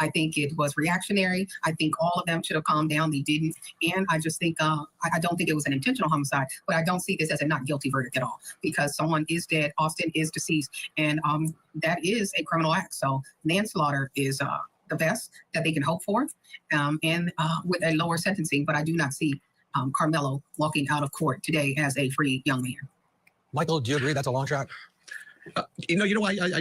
I think it was reactionary. I think all of them should have calmed down. They didn't. And I just think, I don't think it was an intentional homicide, but I don't see this as a not guilty verdict at all, because someone is dead. Austin is deceased. And that is a criminal act. So manslaughter is the best that they can hope for, and with a lower sentencing. But I do not see Karmelo walking out of court today as a free young man. Michael, do you agree that's a long shot? I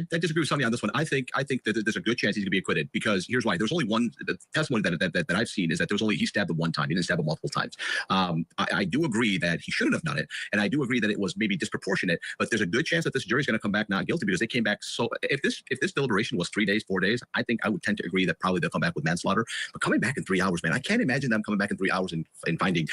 disagree with Sonny on this one. I think that there's a good chance he's going to be acquitted, because here's why. There's only one testimony that I've seen is that he stabbed him one time. He didn't stab him multiple times. I do agree that he shouldn't have done it, and I do agree that it was maybe disproportionate. But there's a good chance that this jury's going to come back not guilty, because they came back so. If this deliberation was 3 days, 4 days, I think I would tend to agree that probably they'll come back with manslaughter. But coming back in 3 hours, man, I can't imagine them coming back in 3 hours and finding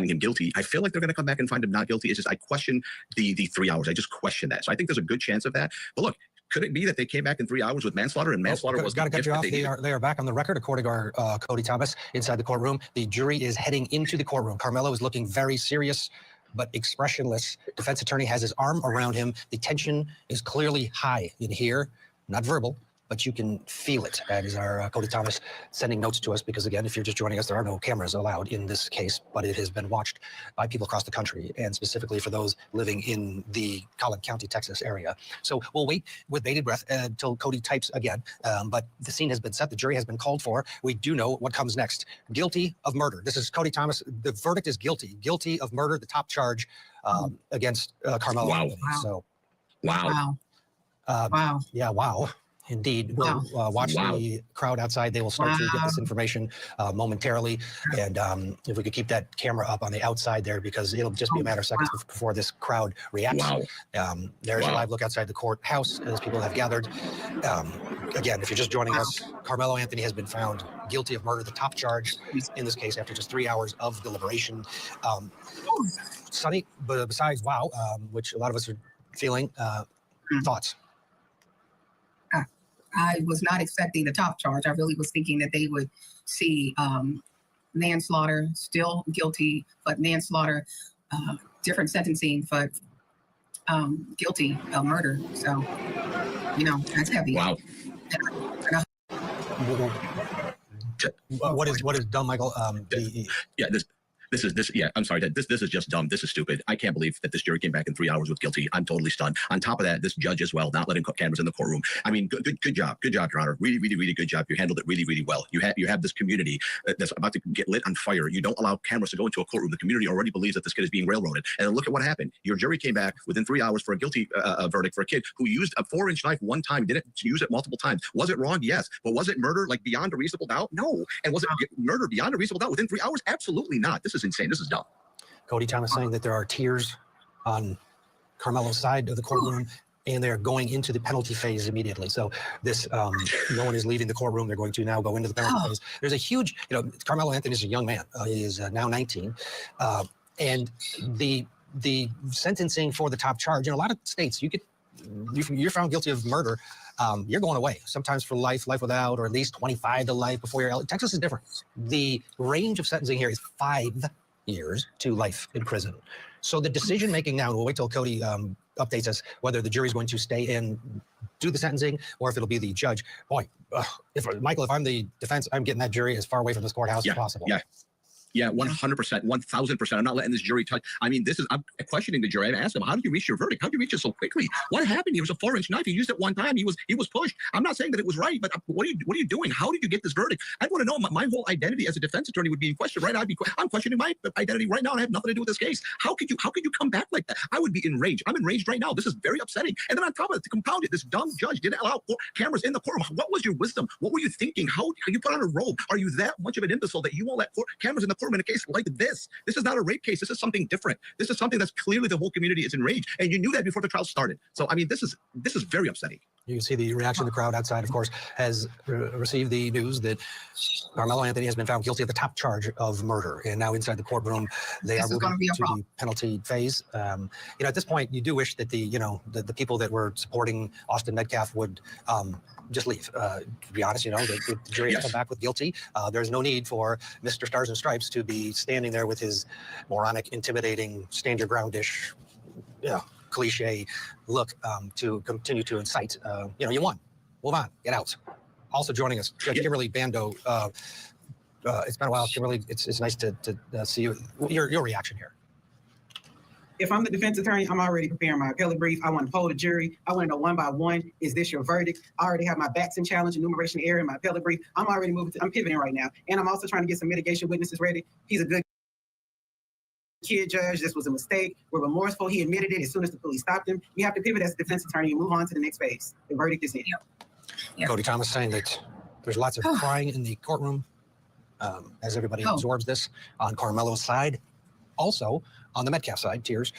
him guilty. I feel like they're going to come back and find him not guilty. It's just I question the 3 hours. I just question that. So I think there's a good chance of that. But look, could it be that they came back in 3 hours with manslaughter, and manslaughter was... Got to cut you off. They are back on the record, according to our Cody Thomas inside the courtroom. The jury is heading into the courtroom. Karmelo is looking very serious but expressionless. Defense attorney has his arm around him. The tension is clearly high in here, not verbal, but you can feel it. That is our Cody Thomas sending notes to us, because again, if you're just joining us, there are no cameras allowed in this case, but it has been watched by people across the country, and specifically for those living in the Collin County, Texas area. So we'll wait with bated breath until Cody types again, but the scene has been set. The jury has been called for. We do know what comes next. Guilty of murder. This is Cody Thomas. The verdict is guilty. Guilty of murder, the top charge against Karmelo. Wow. So, Wow. Wow. Yeah, wow. Indeed. We'll watch the crowd outside. They will start to get this information momentarily. And if we could keep that camera up on the outside there, because it'll just be a matter of seconds before this crowd reacts. There's a live look outside the courthouse as people have gathered. Again, if you're just joining us, Karmelo Anthony has been found guilty of murder, the top charge in this case, after just 3 hours of deliberation. Sonny, but besides which a lot of us are feeling, thoughts? I was not expecting the top charge. I really was thinking that they would see manslaughter, still guilty, but manslaughter, different sentencing, but guilty of murder. So, that's heavy. Wow. What is dumb, Michael? I'm sorry. This is just dumb. This is stupid. I can't believe that this jury came back in 3 hours with guilty. I'm totally stunned. On top of that, this judge as well, not letting cameras in the courtroom. I mean, good job. Good job, Your Honor. Really, really, really good job. You handled it really, really well. You have this community that's about to get lit on fire. You don't allow cameras to go into a courtroom. The community already believes that this kid is being railroaded. And then look at what happened. Your jury came back within 3 hours for a guilty verdict for a kid who used a 4-inch knife one time, didn't use it multiple times. Was it wrong? Yes. But was it murder, like beyond a reasonable doubt? No. And was it murder beyond a reasonable doubt within 3 hours? Absolutely not. This is insane. This is dumb. Cody Thomas saying that there are tears on Karmelo's side of the courtroom, and they're going into the penalty phase immediately. So this, no one is leaving the courtroom. They're going to now go into the penalty phase. There's a huge, Karmelo Anthony is a young man. He is now 19. And the sentencing for the top charge, in a lot of states, you're found guilty of murder, you're going away, sometimes for life without, or at least 25 to life before you're out. Texas is different. The range of sentencing here is 5 years to life in prison. So the decision making now, and we'll wait till Cody updates us whether the jury's going to stay in, do the sentencing, or if it'll be the judge. Boy, if I'm the defense, I'm getting that jury as far away from this courthouse as possible. Yeah, 100%, 1,000%. I'm not letting this jury touch. I mean, I'm questioning the jury. I asked him, how did you reach your verdict? How did you reach it so quickly? What happened? It was a 4-inch knife. He used it one time. He was pushed. I'm not saying that it was right, but what are you doing? How did you get this verdict? I want to know. My whole identity as a defense attorney would be in question, right? I'm questioning my identity right now, and I have nothing to do with this case. How could you come back like that? I would be enraged. I'm enraged right now. This is very upsetting. And then on top of it, to compound it, this dumb judge didn't allow cameras in the courtroom. What was your wisdom? What were you thinking? How you put on a robe? Are you that much of an imbecile that you won't let cameras in the courtroom in a case like this? This is not a rape case. This is something different. This is something that's clearly the whole community is enraged, and you knew that before the trial started. So I mean, this is very upsetting. You can see the reaction of the crowd outside, of course, has received the news that Karmelo Anthony has been found guilty of the top charge of murder. And now inside the courtroom, they are moving to the penalty phase. At this point, you do wish that the people that were supporting Austin Metcalf would just leave. To be honest, the jury has come back with guilty. There's no need for Mr. Stars and Stripes to be standing there with his moronic, intimidating, stand your ground-ish, cliche look to continue to incite. You won. Move on. Get out. Also joining us, Judge Kimberly Bando. It's been a while, Kimberly. It's nice to see you. Your reaction here. If I'm the defense attorney, I'm already preparing my appellate brief. I want to poll the jury. I want to know one by one, is this your verdict? I already have my Batson challenge, enumeration error in my appellate brief. I'm already moving. I'm pivoting right now. And I'm also trying to get some mitigation witnesses ready. He's a good kid, Judge. This was a mistake. We're remorseful. He admitted it as soon as the police stopped him. You have to pivot as a defense attorney and move on to the next phase. The verdict is in. Yeah. Cody Thomas saying that there's lots of crying in the courtroom as everybody absorbs this on Karmelo's side. Also, on the Metcalf side, tears.